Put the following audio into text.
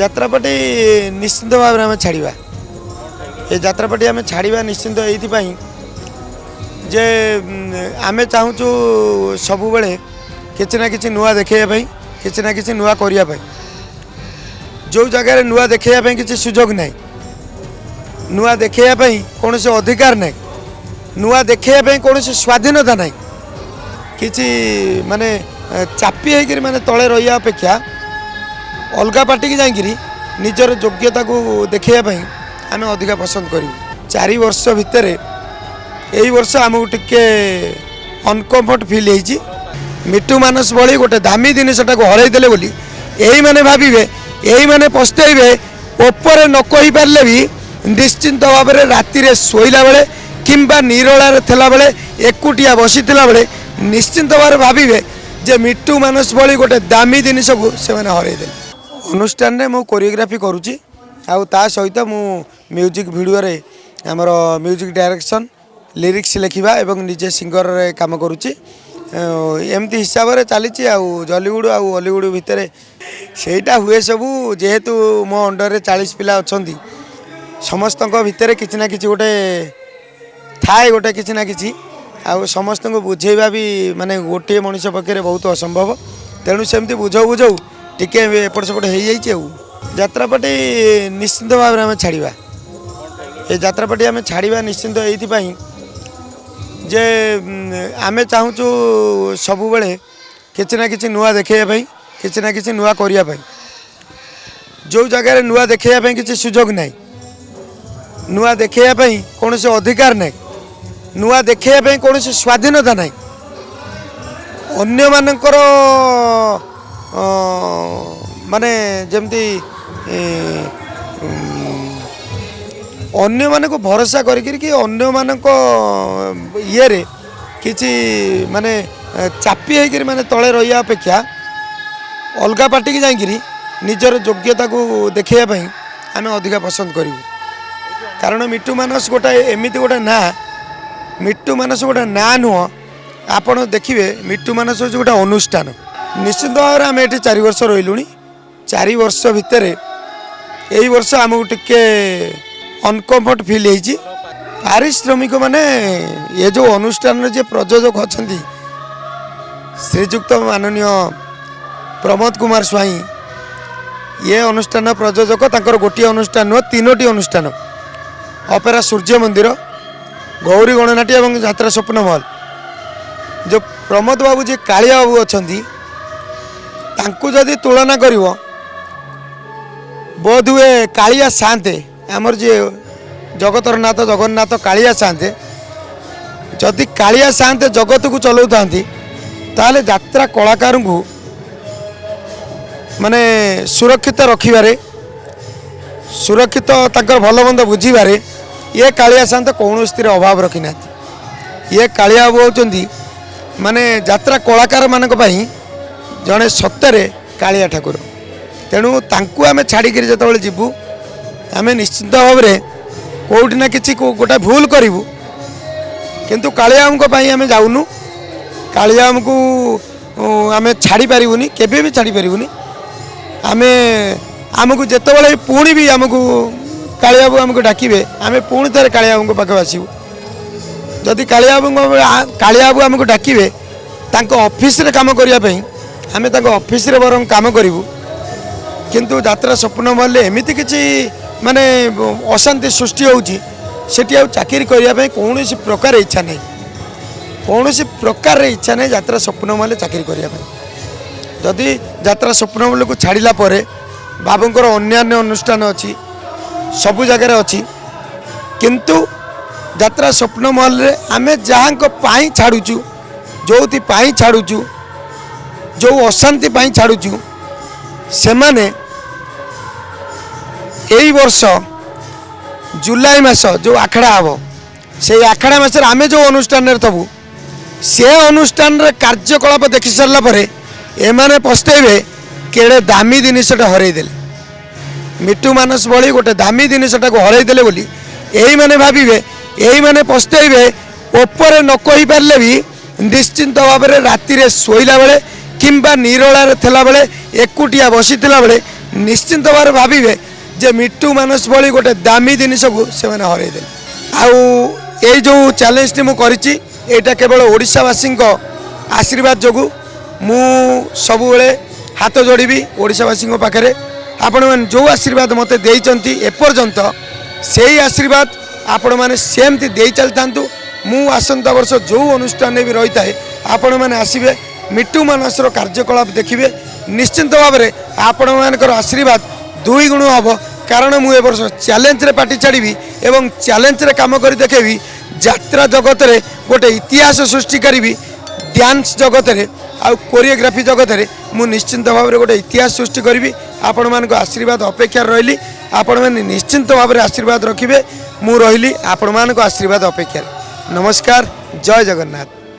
যাত্রাপাটি নিশ্চিন্ত ভাবে আমি ছাড়া এই যাত্রাপাটি আমি ছাড়া নিশ্চিন্ত এইপাই যে আমি চাহুଛୁ ସବୁବେଳେ କିଛି ନା କିଛି ନୂଆ ଦେଖାଇବା ପାଇଁ କିଛି ନା କିଛି ନୂଆ କରିବା ପାଇଁ ଯେଉଁ ଜାଗାରେ ନୂଆ ଦେଖାଇବା ପାଇଁ କିଛି ସୁଯୋଗ ନାହିଁ ନୂଆ ଦେଖାଇବା ପାଇଁ କୌଣସି ଅଧିକାର ନାହିଁ ନୂଆ ଦେଖାଇବା ପାଇଁ କୌଣସି ସ୍ୱାଧୀନତା ନାହିଁ କିଛି ମାନେ ଚାପି ହେଇକିରି ମାନେ ତଳେ ରହିବା ଅପେକ୍ଷା ଅଲଗା ପାର୍ଟିକି ଯାଇକିରି ନିଜର ଯୋଗ୍ୟତାକୁ ଦେଖାଇବା ପାଇଁ ଆମେ ଅଧିକା ପସନ୍ଦ କରିବୁ 4 ବର୍ଷ ଭିତରେ এই বর্ষ আমি টিকে অনকমফর্ট ফিল হয়েছি মিটু মানস ভি গোটে দামি জিনিসটা হরাই দেলে বলি এই মানে ভাবিবে এই মানে পস্তাইবে উপরে ন কই পারলে भी নিশ্চিন্ত ভাবে রাতিরে শোইলা বেলে কিংবা নিরলার থেলা বেলে একুটিয়া বসিলা বেলে নিশ্চিন্ত ভাবে ভাবিবে যে মিটু মানস ভি গোটে দামি জিনিসকু সে হরাই দেলে অনুষ্ঠানে মু কোরিওগ্রাফি করুছি আউ তা সহিত মু म्यूजिक भिडियो रे हमर म्यूजिक डायरेक्शन लिरिक्स लिखा एवं निजे सिंगर काम करुच्ची एमती हिसाब से चली जलीवुड आउ हॉलीवुड भितर सेटा हुए सबू जेहेतु मो अंडर 40 पिला अच्छा समस्त भितर किसी ना कि गोटे थाए गोटे किसी ना कि समस्त को बुझेवा भी माने गोटे मनीष पक्षे बहुत असंभव तेणु सेमती बुझाऊ बुझाऊ टिके एपट सेपट हो जाइए यात्रापाटी निश्चिंत भाव में छाड़ा ये यात्रापाटी आम छाड़ा निश्चिंत ये जे आमे चाहूँ सबुबले किसी ना कि नुआ देखा किसी ना कि नुआ करने जो जगार नुआ देखा किसी सुजोग ना नुआ देखा कौन से अधिकार ना नुआ देखा कौन से स्वाधीनता ना अन्य मानकर माने जमती अन्य मान को भरोसा करके अन्य मान ये किसी माने चापी होकर माने तले रही अपेक्षा अलगा पार्टी की जाकि निजर योग्यता को देखा आम अधिका पसंद करूँ कारण मिट्टू मानस गोटा एमती गोटे ना मिट्टू मानस गोटे ना नुह आपड़ देखिए मिट्टू मानस हूँ गोटे अनुष्ठान निश्चित भाव में आम ये 4 वर्ष रही 4 वर्ष भितर यही वर्ष आमको टिके अनकम्फर्ट फिल होती पारिश्रमिक माने ये जो अनुष्ठान जे प्रयोजक अच्छा श्रीजुक्त माननीय प्रमोद कुमार स्वाई ये अनुष्ठान प्रयोजक तांकर गोटे अनुष्ठान नुह 3टी अनुष्ठान अपेरा सूर्य मंदिर गौरी गणनाट्य और यात्रा स्वप्न महल जो प्रमोद बाबू जी कालिया बाबू अच्छा तांकु जदि तुलना कर बोध हुए कालिया शांते आमर जे जगतर नाथ जगन्नाथ कालिया शांते जदि कालिया शांते जगत को चलाऊ ताले यात्रा कलाकार को माने सुरक्षित रखिबारे सुरक्षित ताकर भल मंद बुझीबारे ये कालिया शांत कौन स्थिर अभाव रखी ना ये कालिया बाबू होती माने यात्रा कलाकार मानक पई जड़े सत्य कालिया ठाकुर तेणु तांकु आमे छाड़िक जो जीवु आम निश्चित भाव में कौटिना कि गोटे भूल करूँ किंतु कालियाम आम जाऊनु कालियाम को आम छाड़ी पारूनी केबे भी छाड़ी पारूनी आम आमको जिते पुणी भी आमको कालियाबू आमको डाकिबे आम पुणी थे कालियाबू पाखे आसबू जदि कालियाबू आमको डाकिबे तांको ऑफिस रे काम करने आम ऑफिस रे बरं काम करूँ किंतु यात्रा स्वप्न महल एमती किसी माने अशांति सृष्टि होची सेठी आ चाकरी करने कौन प्रकार इच्छा नहीं कौन प्रकार इच्छा नहीं यात्रा स्वप्न महल चाकरी करने जदि यात्रा स्वप्न महल को छाड़ा पर बाबूंकर अन्यान्य अनुष्ठान अच्छी सबु जगह अच्छी किंतु यात्रा स्वप्न महल रे आमे जहाँ छाड़ुचु जो छाड़ुचु जो अशांति छाड़ुचु से माने यही वर्ष जुलाई मास जो आखड़ा हम से आखड़ा मास आम जो अनुष्ठान थबू से अनुष्ठान कार्यकलाप देखि सारा पर एमाने पस्तेबे केड़े दामी जिनिसटा हरईदे मिट्टू मानस भली गोटे दामी जिनिसटा हरईदे बोली यही माने भाविबे यही माने पस्तेबे उपरे न कहि पारले भी निश्चिंत भाव में राति शोला बेले किंबा निरलार थेला बेले एकुटिया बसिला बेले निश्चिंत भाव भावे जे मिट्टू मानस भली गोटे दामी जिनिस को से हरईदे आउ ये जो चैलेंज टी मुझे यहाँ केवल ओडिशावासी आशीर्वाद जो मु सबुबले हाथ जोड़ी ओडिशावासी पाखे आपण मैंने जो आशीर्वाद मत देती एपर्यंत से ही आशीर्वाद आपण मैंने सेमती दे चली था मु आसंता वर्ष जो अनुष्ठान भी रही है आपण मैंने आसबे मिट्टू मानसर कार्यकलाप देखिए निश्चिंत भाव में आपण मानकर आशीर्वाद दुई गुण हम कारण मु वर्ष चैलेंज रे पार्टी छाड़ी एवं चैलेंज रे काम कर देखेबी यात्रा जगत रे गोटे इतिहास सृष्टि करी डांस जगत रे आ कोरियोग्राफी जगत रे मु निश्चिंत भाव में गोटे इतिहास सृष्टि करी आपण मान आशीर्वाद अपेक्षा रही आपण मैंने निश्चिंत भाव में आशीर्वाद रखिए मु रही आपण मान आशीर्वाद अपेक्षा। नमस्कार, जय जगन्नाथ।